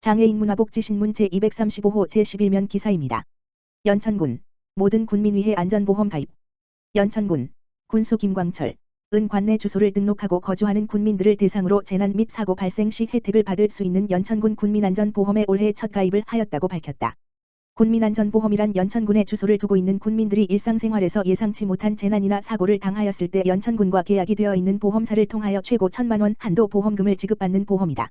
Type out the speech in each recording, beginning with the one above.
장애인 문화복지신문 제235호 제11면 기사입니다. 연천군 모든 군민위해 안전보험 가입. 연천군 군수 김광철 은 관내 주소를 등록하고 거주하는 군민들을 대상으로 재난 및 사고 발생 시 혜택을 받을 수 있는 연천군 군민안전보험에 올해 첫 가입을 하였다고 밝혔다. 군민안전보험이란 연천군에 주소를 두고 있는 군민들이 일상생활에서 예상치 못한 재난이나 사고를 당하였을 때 연천군과 계약이 되어 있는 보험사를 통하여 최고 1,000만 원 한도 보험금을 지급받는 보험이다.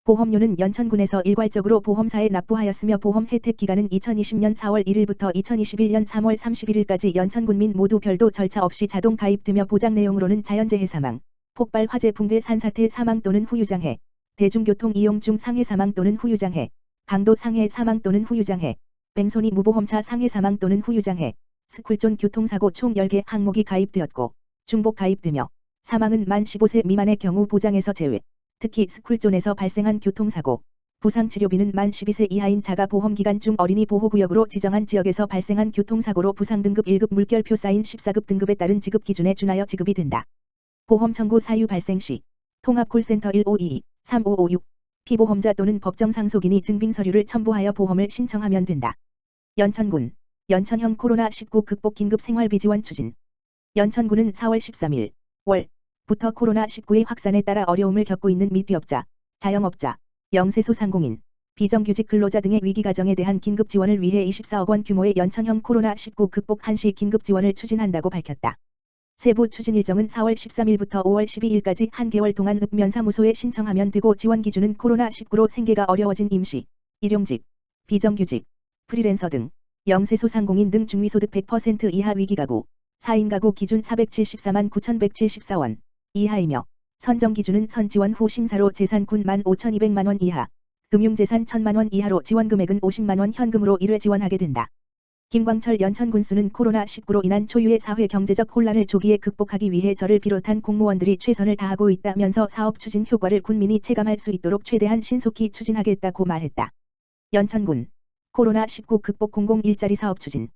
보험료는 연천군에서 일괄적으로 보험사에 납부하였으며 보험 혜택 기간은 2020년 4월 1일부터 2021년 3월 31일까지 연천군민 모두 별도 절차 없이 자동 가입되며 보장 내용으로는 자연재해 사망, 폭발 화재 붕괴 산사태 사망 또는 후유장해, 대중교통 이용 중 상해 사망 또는 후유장해, 강도 상해 사망 또는 후유장해, 뱅손이 무보험차 상해 사망 또는 후유장해, 스쿨존 교통사고 총 10개 항목이 가입되었고 중복 가입되며 사망은 만 15세 미만의 경우 보장에서 제외. 특히 스쿨존에서 발생한 교통사고, 부상치료비는 만 12세 이하인 자가보험기간 중 어린이 보호구역으로 지정한 지역에서 발생한 교통사고로 부상등급 1급 물결표 쌓인 14급 등급에 따른 지급 기준에 준하여 지급이 된다. 보험 청구 사유 발생 시 통합콜센터 1522-3556 피보험자 또는 법정 상속인이 증빙서류를 첨부하여 보험을 신청하면 된다. 연천군 연천형 코로나19 극복 긴급 생활비 지원 추진. 연천군은 4월 13일 월 부터 코로나19의 확산에 따라 어려움을 겪고 있는 미취업자, 자영업자, 영세소상공인, 비정규직 근로자 등의 위기 가정에 대한 긴급 지원을 위해 24억 원 규모의 연천형 코로나19 극복 한시 긴급 지원을 추진한다고 밝혔다. 세부 추진 일정은 4월 13일부터 5월 12일까지 한 개월 동안 읍면사무소에 신청하면 되고 지원 기준은 코로나19로 생계가 어려워진 임시, 일용직, 비정규직, 프리랜서 등 영세소상공인 등 중위소득 100% 이하 위기가구, 4인 가구 기준 474만 9,174원 이하이며 선정 기준은 선지원 후 심사로 재산 9만 5,200만 원 이하, 금융재산 1,000만 원 이하로 지원 금액은 50만 원 현금으로 1회 지원하게 된다. 김광철 연천군수는 코로나19로 인한 초유의 사회 경제적 혼란을 조기에 극복하기 위해 저를 비롯한 공무원들이 최선을 다하고 있다면서 사업 추진 효과를 군민이 체감할 수 있도록 최대한 신속히 추진하겠다고 말했다. 연천군 코로나19 극복 공공일자리 사업 추진.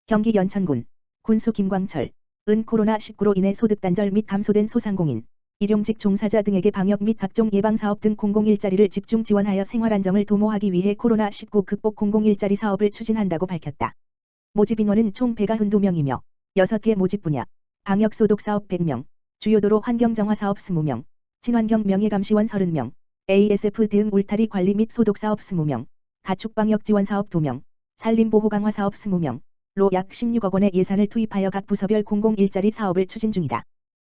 경기 연천군 군수 김광철 은 코로나19로 인해 소득 단절 및 감소된 소상공인, 일용직 종사자 등에게 방역 및 각종 예방사업 등 공공일자리를 집중 지원하여 생활안정을 도모하기 위해 코로나19 극복 공공일자리 사업을 추진한다고 밝혔다. 모집 인원은 총 192명이며 6개 모집 분야, 방역소독사업 100명, 주요도로 환경정화사업 20명, 친환경 명예감시원 30명, ASF 대응 울타리 관리 및 소독사업 20명, 가축방역지원사업 2명, 산림보호강화사업 20명, 로 약 16억 원의 예산을 투입하여 각 부서별 공공일자리 사업을 추진 중이다.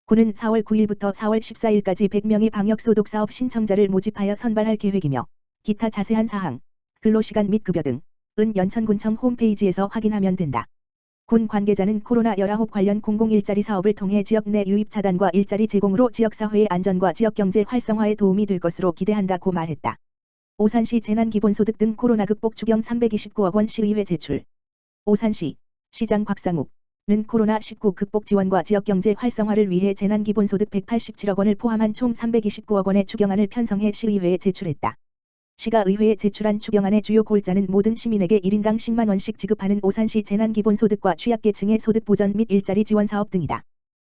군은 4월 9일부터 4월 14일까지 100명의 방역소독사업 신청자를 모집하여 선발할 계획이며 기타 자세한 사항, 근로시간 및 급여 등은 연천군청 홈페이지에서 확인하면 된다. 군 관계자는 코로나19 관련 공공일자리 사업을 통해 지역 내 유입 차단과 일자리 제공으로 지역사회의 안전과 지역경제 활성화에 도움이 될 것으로 기대한다고 말했다. 오산시 재난기본소득 등 코로나 극복 추경 329억 원 시의회 제출. 오산시 시장 곽상욱는 코로나19 극복 지원과 지역경제 활성화를 위해 재난기본소득 187억 원을 포함한 총 329억 원의 추경안을 편성해 시의회에 제출했다. 시가 의회에 제출한 추경안의 주요 골자는 모든 시민에게 1인당 10만 원씩 지급하는 오산시 재난기본소득과 취약계층의 소득 보전 및 일자리 지원 사업 등이다.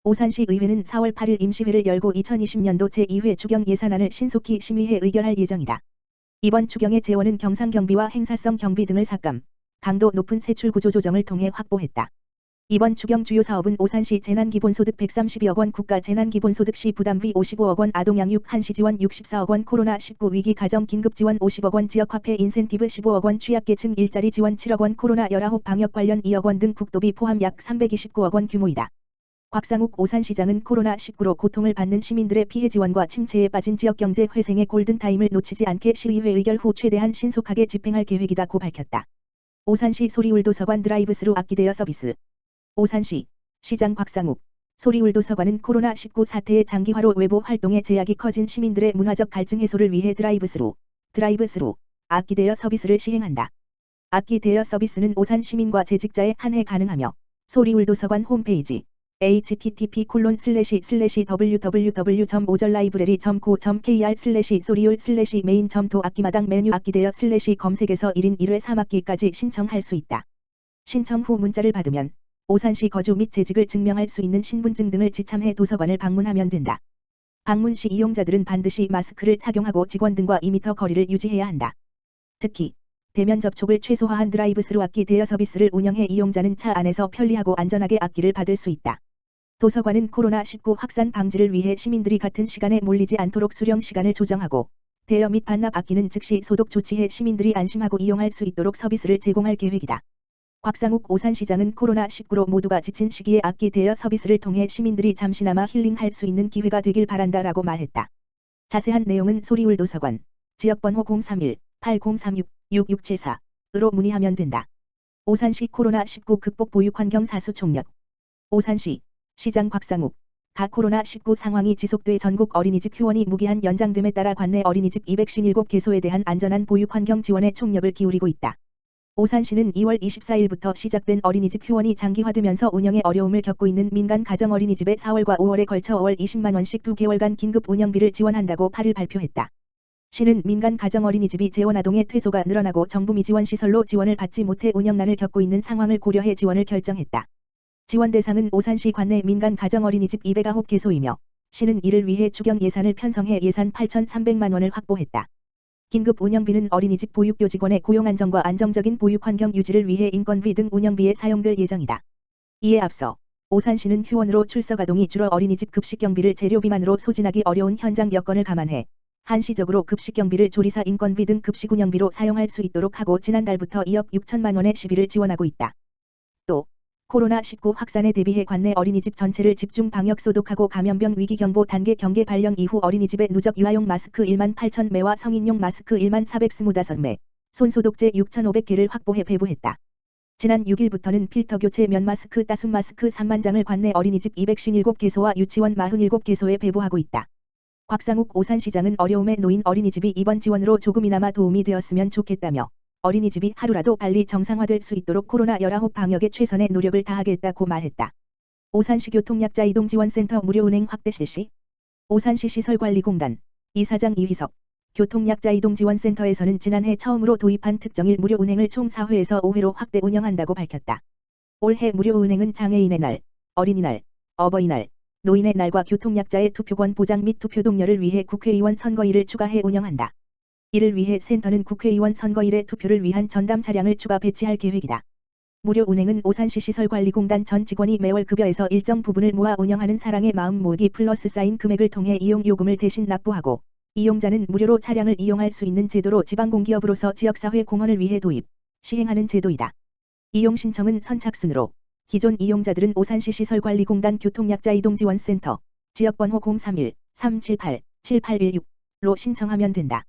오산시 의회는 4월 8일 임시회를 열고 2020년도 제2회 추경 예산안을 신속히 심의해 의결할 예정이다. 이번 추경의 재원은 경상경비와 행사성 경비 등을 삭감, 강도 높은 세출 구조 조정을 통해 확보했다. 이번 추경 주요 사업은 오산시 재난기본소득 132억 원 국가 재난기본소득 시 부담비 55억 원 아동양육 한시 지원 64억 원 코로나19 위기 가정 긴급 지원 50억 원 지역화폐 인센티브 15억 원 취약계층 일자리 지원 7억 원 코로나19 방역 관련 2억 원 등 국도비 포함 약 329억 원 규모이다. 곽상욱 오산시장은 코로나19로 고통을 받는 시민들의 피해 지원과 침체에 빠진 지역경제 회생의 골든타임을 놓치지 않게 시의회 의결 후 최대한 신속하게 집행할 계획이다고 밝혔다. 오산시 소리울도서관 드라이브스루 악기대여 서비스. 오산시 시장 곽상욱 소리울도서관은 코로나19 사태의 장기화로 외부 활동에 제약이 커진 시민들의 문화적 갈증 해소를 위해 드라이브스루 악기 대여 서비스를 시행한다. 악기 대여 서비스는 오산 시민과 재직자에 한해 가능하며 소리울도서관 홈페이지 http://www.o절라이브러리.co.kr/소리울/메인.도 악기마당 메뉴 악기대여 검색에서 1인 1회 3악기까지 신청할 수 있다. 신청 후 문자를 받으면 오산시 거주 및 재직을 증명할 수 있는 신분증 등을 지참해 도서관을 방문하면 된다. 방문 시 이용자들은 반드시 마스크를 착용하고 직원 등과 2m 거리를 유지해야 한다. 특히 대면 접촉을 최소화한 드라이브스루 악기 대여 서비스를 운영해 이용자는 차 안에서 편리하고 안전하게 악기를 받을 수 있다. 도서관은 코로나19 확산 방지를 위해 시민들이 같은 시간에 몰리지 않도록 수령 시간을 조정하고 대여 및 반납 악기는 즉시 소독 조치해 시민들이 안심하고 이용할 수 있도록 서비스를 제공할 계획이다. 곽상욱 오산시장은 코로나19로 모두가 지친 시기에 악기 대여 서비스를 통해 시민들이 잠시나마 힐링할 수 있는 기회가 되길 바란다라고 말했다. 자세한 내용은 소리울 도서관, 지역번호 031-8036-6674으로 문의하면 된다. 오산시 코로나19 극복 보육환경 사수 총력. 오산시 시장 곽상욱 가 코로나19 상황이 지속돼 전국 어린이집 휴원이 무기한 연장됨에 따라 관내 어린이집 257개소에 대한 안전한 보육환경 지원에 총력을 기울이고 있다. 오산시는 2월 24일부터 시작된 어린이집 휴원이 장기화되면서 운영에 어려움을 겪고 있는 민간 가정 어린이집에 4월과 5월에 걸쳐 월 20만 원씩 2개월간 긴급 운영비를 지원한다고 8일 발표했다. 시는 민간 가정 어린이집이 재원아동의 퇴소가 늘어나고 정부 미지원 시설로 지원을 받지 못해 운영난을 겪고 있는 상황을 고려해 지원을 결정했다. 지원 대상은 오산시 관내 민간 가정 어린이집 209개소이며 시는 이를 위해 추경 예산을 편성해 예산 8,300만 원을 확보했다. 긴급 운영비는 어린이집 보육교 직원의 고용 안정과 안정적인 보육 환경 유지를 위해 인건비 등 운영비에 사용될 예정이다. 이에 앞서 오산시는 휴원으로 출석 아동이 줄어 어린이집 급식 경비를 재료비만으로 소진하기 어려운 현장 여건을 감안해 한시적으로 급식 경비를 조리사 인건비 등 급식 운영비로 사용할 수 있도록 하고 지난달부터 2억 6천만 원의 시비를 지원하고 있다. 또 코로나19 확산에 대비해 관내 어린이집 전체를 집중 방역 소독하고 감염병 위기 경보 단계 경계 발령 이후 어린이집에 누적 유아용 마스크 1만 8천 매와 성인용 마스크 1만 425매, 손소독제 6,500개를 확보해 배부했다. 지난 6일부터는 필터 교체 면 마스크 따순 마스크 3만 장을 관내 어린이집 257개소와 유치원 47개소에 배부하고 있다. 곽상욱 오산시장은 어려움에 놓인 어린이집이 이번 지원으로 조금이나마 도움이 되었으면 좋겠다며 어린이집이 하루라도 빨리 정상화될 수 있도록 코로나19 방역에 최선의 노력을 다하겠다고 말했다. 오산시 교통약자 이동지원센터 무료 운행 확대 실시. 오산시 시설관리공단 이사장 이휘석 교통약자 이동지원센터에서는 지난해 처음으로 도입한 특정일 무료 운행을 총 4회에서 5회로 확대 운영한다고 밝혔다. 올해 무료 운행은 장애인의 날, 어린이날, 어버이날, 노인의 날과 교통약자의 투표권 보장 및 투표 독려를 위해 국회의원 선거일을 추가해 운영한다. 이를 위해 센터는 국회의원 선거일에 투표를 위한 전담 차량을 추가 배치할 계획이다. 무료 운행은 오산시 시설관리공단 전 직원이 매월 급여에서 일정 부분을 모아 운영하는 사랑의 마음 모으기 플러스 쌓인 금액을 통해 이용 요금을 대신 납부하고 이용자는 무료로 차량을 이용할 수 있는 제도로 지방공기업으로서 지역사회 공헌을 위해 도입, 시행하는 제도이다. 이용 신청은 선착순으로 기존 이용자들은 오산시 시설관리공단 교통약자 이동지원센터 지역번호 031-378-7816로 신청하면 된다.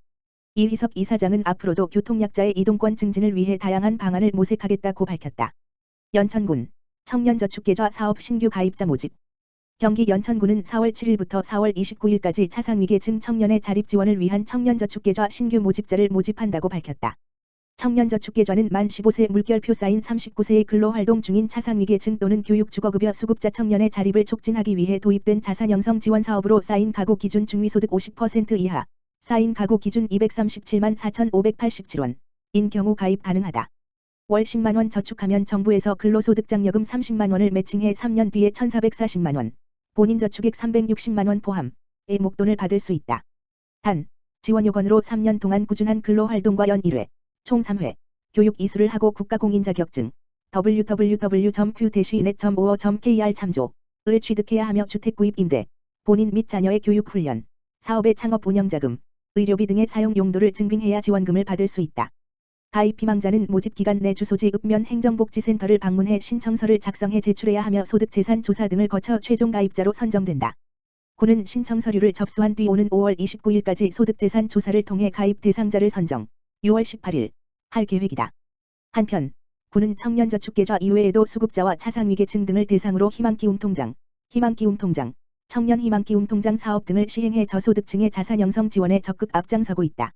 이휘석 이사장은 앞으로도 교통약자의 이동권 증진을 위해 다양한 방안을 모색하겠다고 밝혔다. 연천군 청년저축계좌 사업 신규 가입자 모집. 경기 연천군은 4월 7일부터 4월 29일까지 차상위계층 청년의 자립 지원을 위한 청년저축계좌 신규 모집자를 모집한다고 밝혔다. 청년저축계좌는 만 15세 물결표 쌓인 39세의 근로활동 중인 차상위계층 또는 교육주거급여 수급자 청년의 자립을 촉진하기 위해 도입된 자산형성 지원사업으로 쌓인 가구 기준 중위소득 50% 이하, 쌓인 가구 기준 237만 4,587원, 인 경우 가입 가능하다. 월 10만원 저축하면 정부에서 근로소득장려금 30만원을 매칭해 3년 뒤에 1,440만원, 본인저축액 360만원 포함의 목돈을 받을 수 있다. 단, 지원요건으로 3년 동안 꾸준한 근로활동과 연 1회, 총 3회, 교육 이수를 하고 국가공인 자격증, www.q-net.or.kr 참조,을 취득해야 하며 주택구입 임대, 본인 및 자녀의 교육훈련, 사업의 창업 운영자금, 의료비 등의 사용 용도를 증빙해야 지원금을 받을 수 있다. 가입 희망자는 모집기간 내 주소지 읍면 행정복지센터를 방문해 신청서를 작성해 제출해야 하며 소득재산 조사 등을 거쳐 최종 가입자로 선정된다. 군은 신청 서류를 접수한 뒤 오는 5월 29일까지 소득재산 조사를 통해 가입 대상자를 선정, 6월 18일 할 계획이다. 한편 군은 청년저축계좌 이외에도 수급자와 차상위계층 등을 대상으로 희망기움통장, 청년희망기움통장 사업 등을 시행해 저소득층의 자산형성 지원에 적극 앞장서고 있다.